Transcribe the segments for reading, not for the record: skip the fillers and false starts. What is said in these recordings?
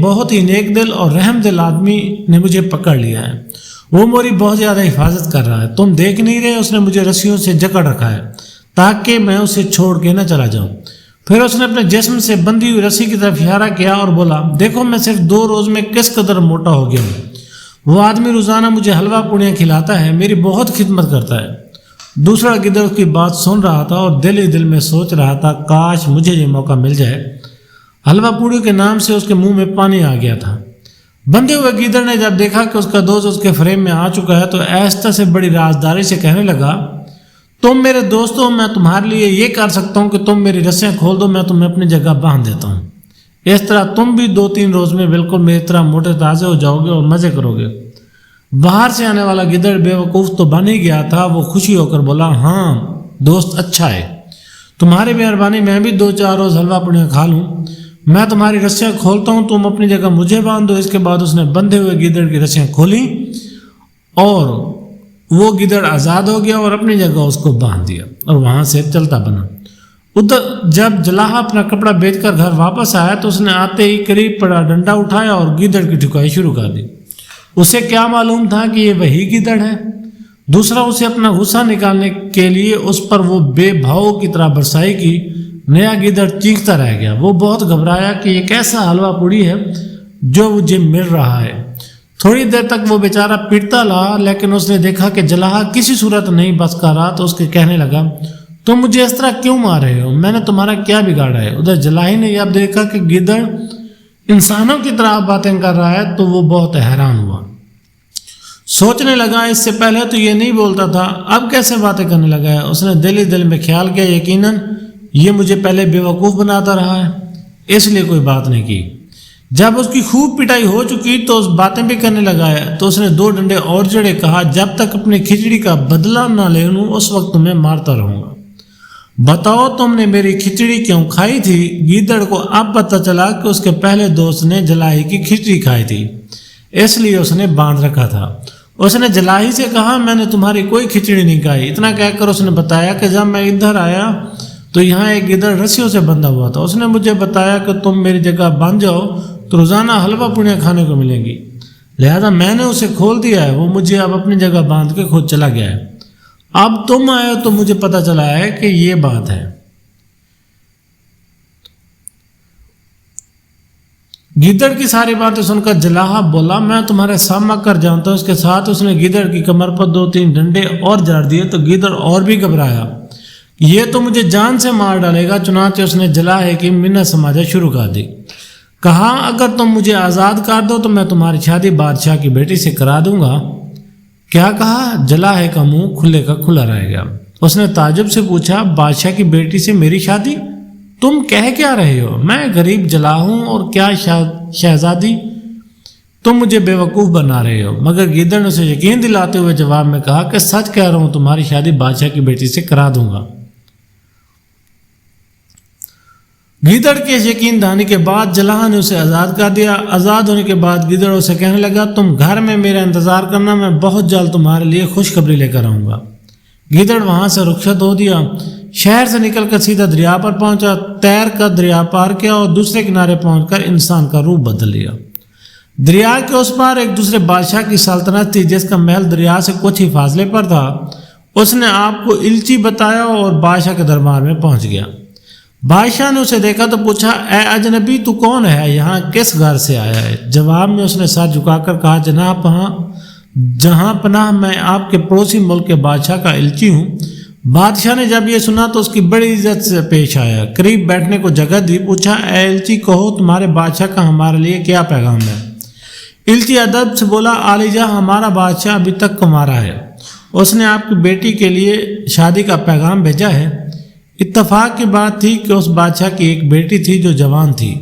بہت ہی نیک دل اور رحم دل آدمی نے مجھے پکڑ لیا ہے، وہ میری بہت زیادہ حفاظت کر رہا ہے، تم دیکھ نہیں رہے اس نے مجھے رسیوں سے جکڑ رکھا ہے تاکہ میں اسے چھوڑ کے نہ چلا جاؤں۔ پھر اس نے اپنے جسم سے بندھی ہوئی رسی کی طرف اشارہ کیا اور بولا، دیکھو میں صرف 2 روز میں کس قدر موٹا ہو گیا ہوں۔ وہ آدمی روزانہ مجھے حلوہ پوڑیاں کھلاتا ہے، میری بہت خدمت کرتا ہے۔ دوسرا گدڑ اس کی بات سن رہا تھا اور دل ہی دل میں سوچ رہا تھا، کاش مجھے یہ موقع مل جائے۔ حلوہ پوڑی کے نام سے اس کے منہ میں پانی آ گیا تھا۔ بندھے ہوئے گیدڑ نے جب دیکھا کہ اس کا دوست اس کے فریم میں آ چکا ہے تو آہستہ سے بڑی رازداری سے کہنے لگا، تم میرے دوست ہو، میں تمہارے لیے یہ کر سکتا ہوں کہ تم میری رسیاں کھول دو، میں تمہیں اپنی جگہ باندھ دیتا ہوں۔ اس طرح تم بھی 2-3 روز میں بالکل میری طرح موٹے تازے ہو جاؤ گے اور مزے کرو گے۔ باہر سے آنے والا گدڑ بے وقوف تو بن ہی گیا تھا، وہ خوشی ہو کر بولا، ہاں دوست اچھا ہے، تمہاری مہربانی، میں بھی 2-4 روز حلوہ پوڑیاں کھا لوں۔ میں تمہاری رسیاں کھولتا ہوں، تم اپنی جگہ مجھے باندھ دو۔ اس کے بعد اس نے بندھے ہوئے گیدڑ کی رسیاں کھولیں اور وہ گیدڑ آزاد ہو گیا اور اپنی جگہ اس کو باندھ دیا اور وہاں سے چلتا بنا۔ ادھر جب جلاحہ اپنا کپڑا بیچ کر گھر واپس آیا تو اس نے آتے ہی قریب پڑا ڈنڈا اٹھایا اور گیدڑ کی ٹھکائی شروع کر دی۔ اسے کیا معلوم تھا کہ یہ وہی گیدڑ ہے؟ دوسرا، اسے اپنا غصہ نکالنے کے لیے اس پر وہ بے بھاؤ کی طرح برسائی کی۔ نیا گیدڑ چیختا رہ گیا۔ وہ بہت گھبرایا کہ یہ کیسا حلوہ پوڑی ہے جو مجھے مل رہا ہے۔ تھوڑی دیر تک وہ بیچارہ پیٹتا رہا، لیکن اس نے دیکھا کہ جلاحہ کسی صورت نہیں بچ کر رہا تو اس کے کہنے لگا، تم مجھے اس طرح کیوں مار رہے ہو؟ میں نے تمہارا کیا بگاڑا ہے؟ ادھر جلاحی نے جب دیکھا کہ گیدڑ انسانوں کی طرح باتیں کر رہا ہے تو وہ بہت حیران ہوا۔ سوچنے لگا، اس سے پہلے تو یہ نہیں بولتا تھا، اب کیسے باتیں کرنے لگا ہے؟ اس نے دل ہی دل میں خیال کیا، یقیناً یہ مجھے پہلے بے وقوف بناتا رہا ہے، اس لیے کوئی بات نہیں کی۔ جب اس کی خوب پٹائی ہو چکی تو اس باتیں بھی کرنے لگا ہے تو اس نے 2 ڈنڈے اور جڑے، کہا، جب تک اپنی کھچڑی کا بدلہ نہ لے لوں اس وقت تمہیں مارتا رہوں گا۔ بتاؤ تم نے میری کھچڑی کیوں کھائی تھی؟ گیدڑ کو اب پتہ چلا کہ اس کے پہلے دوست نے جلاحی کی کھچڑی کھائی تھی، اس لیے اس نے باندھ رکھا تھا۔ اس نے جلاحی سے کہا، میں نے تمہاری کوئی کھچڑی نہیں کھائی۔ اتنا کہہ کر اس نے بتایا کہ جب میں ادھر آیا تو یہاں ایک گیدڑ رسیوں سے بندھا ہوا تھا، اس نے مجھے بتایا کہ تم میری جگہ باندھ جاؤ تو روزانہ حلوہ پوڑیاں کھانے کو ملیں گی، لہذا میں نے اسے کھول دیا ہے، وہ مجھے اب اپنی جگہ باندھ کے خود چلا گیا ہے۔ اب تم آئے ہو تو مجھے پتہ چلا ہے کہ یہ بات ہے۔ گیدڑ کی ساری باتیں سن کر جلاحہ بولا، میں تمہارے سامنا کر جانتا ہوں۔ اس کے ساتھ اس نے گیدڑ کی کمر پر 2-3 ڈنڈے اور جاڑ دیے تو گیدڑ اور بھی گھبرایا، یہ تو مجھے جان سے مار ڈالے گا۔ چنانچہ اس نے جلاحے کی منت سماجا شروع کر دی، کہا، اگر تم مجھے آزاد کر دو تو میں تمہاری شادی بادشاہ کی بیٹی سے کرا دوں گا۔ کیا کہا؟ جلاحے کا منہ کھلے کا کھلا رہ گیا۔ اس نے تعجب سے پوچھا، بادشاہ کی بیٹی سے میری شادی؟ تم کہہ کیا رہے ہو؟ میں غریب جلاح ہوں اور کیا شہزادی؟ تم مجھے بے وقوف بنا رہے ہو۔ مگر گیدڑ نے اسے یقین دلاتے ہوئے جواب میں کہا کہ سچ کہہ رہا ہوں، تمہاری شادی بادشاہ کی بیٹی سے کرا دوں گا۔ گیدڑ کے یقین دہانی کے بعد جلاح نے اسے آزاد کر دیا۔ آزاد ہونے کے بعد گیدڑ اسے کہنے لگا، تم گھر میں میرا انتظار کرنا، میں بہت جلد تمہارے لیے خوشخبری لے کر آؤں گا۔ گیدڑ وہاں سے رخصت ہو دیا، شہر سے نکل کر سیدھا دریا پر پہنچا، تیر کر دریا پار کیا اور دوسرے کنارے پہنچ کر انسان کا روپ بدل لیا۔ دریا کے اس پار ایک دوسرے بادشاہ کی سلطنت تھی جس کا محل دریا سے کچھ ہی فاصلے پر تھا۔ اس نے آپ کو الچی بتایا اور بادشاہ کے دربار میں پہنچ گیا۔ بادشاہ نے اسے دیکھا تو پوچھا، اے اجنبی تو کون ہے؟ یہاں کس گھر سے آیا ہے؟ جواب میں اس نے سر جھکا کر کہا، جہاں پناہ میں آپ کے پڑوسی ملک کے بادشاہ کا الچی ہوں۔ بادشاہ نے جب یہ سنا تو اس کی بڑی عزت سے پیش آیا، قریب بیٹھنے کو جگہ دی، پوچھا، اے الچی کہو تمہارے بادشاہ کا ہمارے لیے کیا پیغام ہے؟ الچی ادب سے بولا، عالی جہاں ہمارا بادشاہ ابھی تک کمارا ہے، اس نے آپ کی بیٹی کے لیے شادی کا پیغام بھیجا ہے۔ اتفاق کی بات تھی کہ اس بادشاہ کی ایک بیٹی تھی جو جوان تھی۔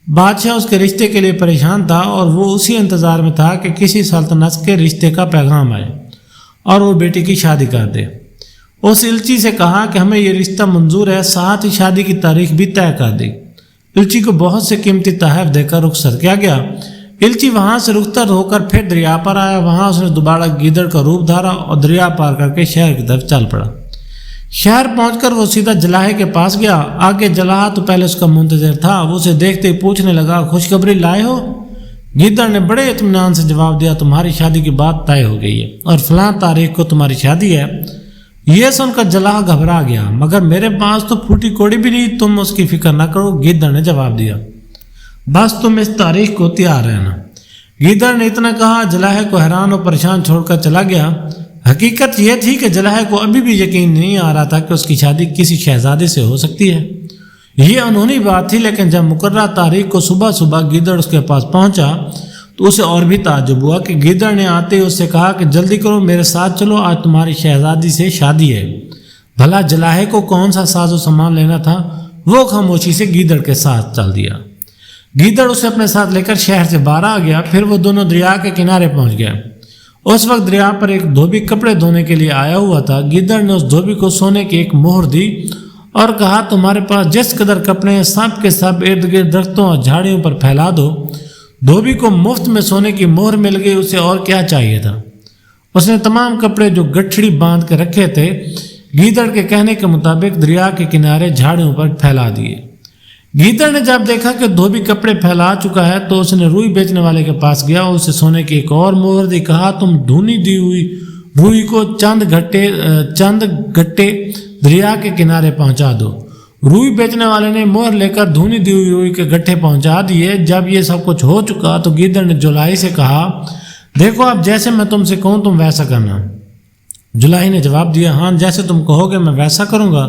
بادشاہ اس کے رشتے کے لیے پریشان تھا اور وہ اسی انتظار میں تھا کہ کسی سلطنت کے رشتے کا پیغام آئے اور وہ بیٹی کی شادی کر دے۔ اس الچی سے کہا کہ ہمیں یہ رشتہ منظور ہے، ساتھ ہی شادی کی تاریخ بھی طے کر دی۔ الچی کو بہت سے قیمتی تحائف دے کر رخصت کیا گیا۔ الچی وہاں سے رخصت ہو کر پھر دریا پر آیا، وہاں اس نے دوبارہ گیدڑ کا روپ دھارا اور دریا پار کر کے شہر کی طرف چل پڑا۔ شہر پہنچ کر وہ سیدھا جلاہے کے پاس گیا۔ آگے جلاہا تو پہلے اس کا منتظر تھا، وہ اسے دیکھتے ہی پوچھنے لگا خوشخبری لائے ہو؟ گیدڑ نے بڑے اطمینان سے جواب دیا تمہاری شادی کی بات طے ہو گئی ہے اور فلاں تاریخ کو تمہاری شادی ہے۔ یہ سن کر جلاہا گھبرا گیا، مگر میرے پاس تو پھوٹی کوڑی بھی نہیں، تم اس کی فکر نہ کرو، گیدڑ نے جواب دیا، بس تم اس تاریخ کو تیار رہنا۔ گیدڑ نے اتنا کہا، جلاہے کو حیران اور پریشان چھوڑ کر چلا گیا۔ حقیقت یہ تھی کہ جلاہے کو ابھی بھی یقین نہیں آ رہا تھا کہ اس کی شادی کسی شہزادے سے ہو سکتی ہے۔ یہ انہونی بات تھی، لیکن جب مقررہ تاریخ کو صبح صبح گیدڑ اس کے پاس پہنچا تو اسے اور بھی تعجب ہوا کہ گیدڑ نے آتے ہی اس سے کہا کہ جلدی کرو، میرے ساتھ چلو، آج تمہاری شہزادی سے شادی ہے۔ بھلا جلاہے کو کون سا ساز و سامان لینا تھا، وہ خاموشی سے گیدڑ کے ساتھ چل دیا۔ گیدڑ اسے اپنے ساتھ لے کر شہر سے باہر آ گیا، پھر وہ دونوں دریا کے کنارے پہنچ گیا۔ اس وقت دریا پر ایک دھوبی کپڑے دھونے کے لیے آیا ہوا تھا۔ گیدڑ نے اس دھوبی کو سونے کی ایک مہر دی اور کہا تمہارے پاس جس قدر کپڑے ہیں سب کے سب ارد گرد درختوں اور جھاڑیوں پر پھیلا دو۔ دھوبی کو مفت میں سونے کی مہر مل گئی، اسے اور کیا چاہیے تھا۔ اس نے تمام کپڑے جو گٹھڑی باندھ کے رکھے تھے گیدڑ کے کہنے کے مطابق دریا کے کنارے جھاڑیوں پر پھیلا دیے۔ گیدڑ نے جب دیکھا کہ دھوبی کپڑے پھیلا چکا ہے تو اس نے روئی بیچنے والے کے پاس گیا، اسے سونے کی ایک اور مہر دی، کہا تم دھنی دی ہوئی روئی کو چند گٹے دریا کے کنارے پہنچا دو۔ روئی بیچنے والے نے مہر لے کر دھنی دی ہوئی روئی کے گٹھے پہنچا دیے۔ جب یہ سب کچھ ہو چکا تو گیدڑ نے جولائی سے کہا دیکھو اب جیسے میں تم سے کہوں تم ویسا کرنا۔ جولائی نے جواب دیا ہاں جیسے تم کہو گے میں ویسا کروں گا۔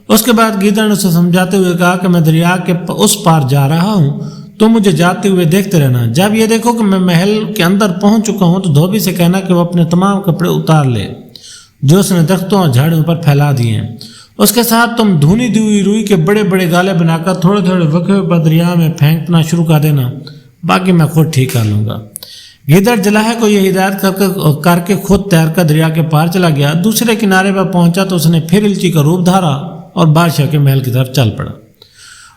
اس کے بعد گیدڑ نے اسے سمجھاتے ہوئے کہا کہ میں دریا کے اس پار جا رہا ہوں، تم مجھے جاتے ہوئے دیکھتے رہنا۔ جب یہ دیکھو کہ میں محل کے اندر پہنچ چکا ہوں تو دھوبی سے کہنا کہ وہ اپنے تمام کپڑے اتار لے جو اس نے درختوں اور جھاڑیوں پر پھیلا دیے ہیں۔ اس کے ساتھ تم دھنی دی ہوئی روئی کے بڑے بڑے گالے بنا کر تھوڑے تھوڑے وقفے پر دریا میں پھینکنا شروع کر دینا، باقی میں خود ٹھیک کر لوں گا۔ گیدڑ جلاہے کو یہ ہدایت کر کے خود تیر کر دریا کے پار چلا گیا۔ دوسرے کنارے پر پہنچا تو اس نے پھر الچی کا روپ دھارا اور بادشاہ کے محل کی طرف چل پڑا۔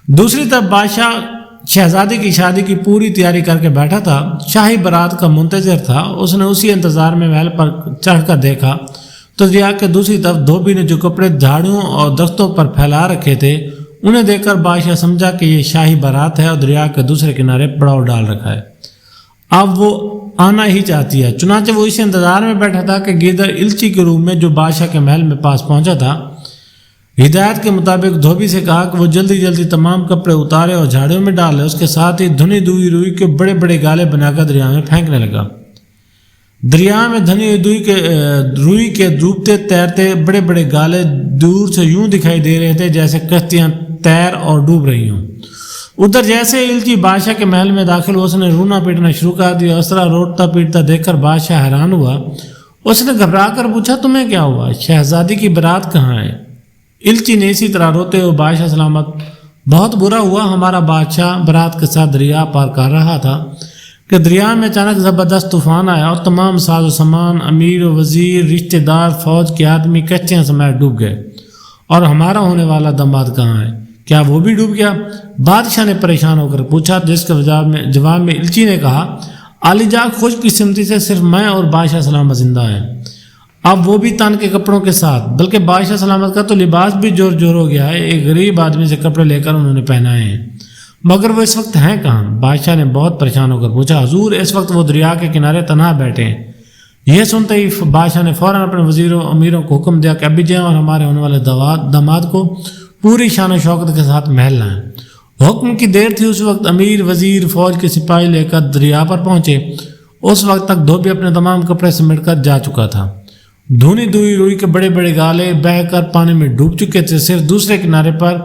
دوسری طرف بادشاہ شہزادی کی شادی کی پوری تیاری کر کے بیٹھا تھا، شاہی بارات کا منتظر تھا۔ اس نے اسی انتظار میں محل پر چڑھ کر دیکھا تو دریا کے دوسری طرف دھوبی نے جو کپڑے جھاڑیوں اور درختوں پر پھیلا رکھے تھے انہیں دیکھ کر بادشاہ سمجھا کہ یہ شاہی بارات ہے اور دریا کے دوسرے کنارے پڑاؤ ڈال رکھا ہے، اب وہ آنا ہی چاہتی ہے۔ چنانچہ وہ اسی انتظار میں بیٹھا تھا کہ گیدڑ الچی کے روپ میں جو بادشاہ کے محل میں پاس پہنچا تھا ہدایت کے مطابق دھوبی سے کہا کہ وہ جلدی جلدی تمام کپڑے اتارے اور جھاڑیوں میں ڈالے۔ اس کے ساتھ ہی دھنی دوئی روئی کے بڑے بڑے گالے بنا کر دریا میں پھینکنے لگا۔ دریا میں دھنی روئی کے ڈوبتے تیرتے بڑے بڑے گالے دور سے یوں دکھائی دے رہے تھے جیسے کشتیاں تیر اور ڈوب رہی ہوں۔ ادھر جیسے الچی بادشاہ کے محل میں داخل ہوا اس نے رونا پیٹنا شروع کر دیا۔ اس طرح روتا پیٹتا دیکھ کر بادشاہ حیران ہوا۔ اس نے گھبرا کر پوچھا تمہیں کیا ہوا، شہزادی کی برات کہاں ہے؟ الچی نے اسی طرح روتے ہوئے بادشاہ سلامت بہت برا ہوا، ہمارا بادشاہ برات کے ساتھ دریا پار کر رہا تھا کہ دریا میں اچانک زبردست طوفان آیا اور تمام ساز و سامان، امیر و وزیر، رشتہ دار، فوج کے آدمی کشتیاں سمیت ڈوب گئے۔ اور ہمارا ہونے والا داماد کہاں ہے، کیا وہ بھی ڈوب گیا؟ بادشاہ نے پریشان ہو کر پوچھا، جس کے جواب میں الچی نے کہا عالی جاگ خوش قسمتی سے صرف میں اور بادشاہ سلامت زندہ ہیں، اب وہ بھی تن کے کپڑوں کے ساتھ، بلکہ بادشاہ سلامت کا تو لباس بھی جور جور ہو گیا ہے، ایک غریب آدمی سے کپڑے لے کر انہوں نے پہنائے ہیں، مگر وہ اس وقت ہیں کہاں؟ بادشاہ نے بہت پریشان ہو کر پوچھا، حضور اس وقت وہ دریا کے کنارے تنہا بیٹھے ہیں۔ یہ سنتے ہی بادشاہ نے فوراً اپنے وزیروں امیروں کو حکم دیا کہ ابھی جائیں اور ہمارے ہونے والے داماد کو پوری شان و شوکت کے ساتھ محل لائیں۔ حکم کی دیر تھی، اس وقت امیر، وزیر، فوج کے سپاہی لے کر دریا پر پہنچے۔ اس وقت تک دھوبی اپنے تمام کپڑے سمیٹ کر جا چکا تھا۔ دھنی دوئی روئی کے بڑے بڑے گالے بہہ کر پانی میں ڈوب چکے تھے۔ صرف دوسرے کنارے پر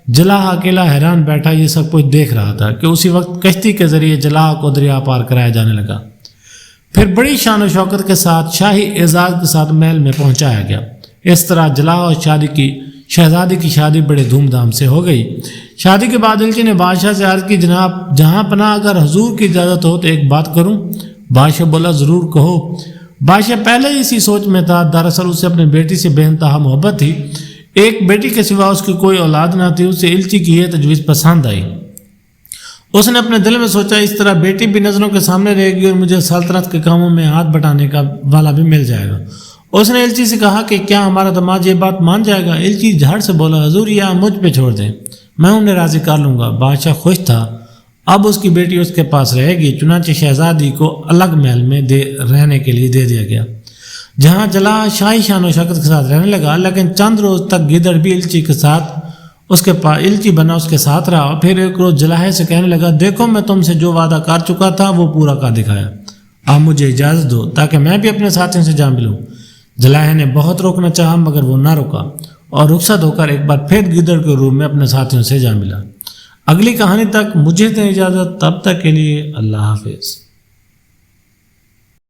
جلاہا اکیلا حیران بیٹھا یہ سب کچھ دیکھ رہا تھا کہ اسی وقت کشتی کے ذریعے جلاہا کو دریا پار کرایا جانے لگا، پھر بڑی شان و شوکت کے ساتھ شاہی اعزاز کے ساتھ محل میں پہنچایا گیا۔ اس طرح جلاہا اور شہزادی کی شادی بڑے دھوم دھام سے ہو گئی۔ شادی کے بعد الچی نے بادشاہ سے عرض کی، جناب جہاں پناہ اگر حضور کی اجازت ہو تو ایک بات کروں؟ بادشاہ بولا، ضرور کہو۔ بادشاہ پہلے ہی اسی سوچ میں تھا، دراصل اسے اپنی بیٹی سے بے انتہا محبت تھی، ایک بیٹی کے سوا اس کی کوئی اولاد نہ تھی۔ اسے الچی کی یہ تجویز پسند آئی۔ اس نے اپنے دل میں سوچا اس طرح بیٹی بھی نظروں کے سامنے رہے گی اور مجھے سلطنت کے کاموں میں ہاتھ بٹانے کا والا بھی مل جائے گا، اس نے الچی سے کہا کہ کیا ہمارا داماد یہ بات مان جائے گا؟ الچی جھٹ سے بولا حضور یہ مجھ پہ چھوڑ دیں، میں انہیں راضی کر لوں گا۔ بادشاہ خوش تھا، اب اس کی بیٹی اس کے پاس رہے گی، چنانچہ شہزادی کو الگ محل میں رہنے کے لیے دے دیا گیا، جہاں جلاح شاہی شان و شوکت کے ساتھ رہنے لگا۔ لیکن چند روز تک گیدڑ بھی الچی کے ساتھ اس کے پاس الچی بنا اس کے ساتھ رہا۔ پھر ایک روز جلاح سے کہنے لگا دیکھو میں تم سے جو وعدہ کر چکا تھا وہ پورا کر دکھایا، اب مجھے اجازت دو تاکہ میں بھی اپنے ساتھیوں سے جا ملوں۔ جلاح نے بہت روکنا چاہا مگر وہ نہ رکا اور رخصت ہو کر ایک بار پھر گیدڑ کے روم میں اپنے ساتھیوں سے جا ملا۔ اگلی کہانی تک مجھے دیں اجازت، تب تک کے لیے اللہ حافظ۔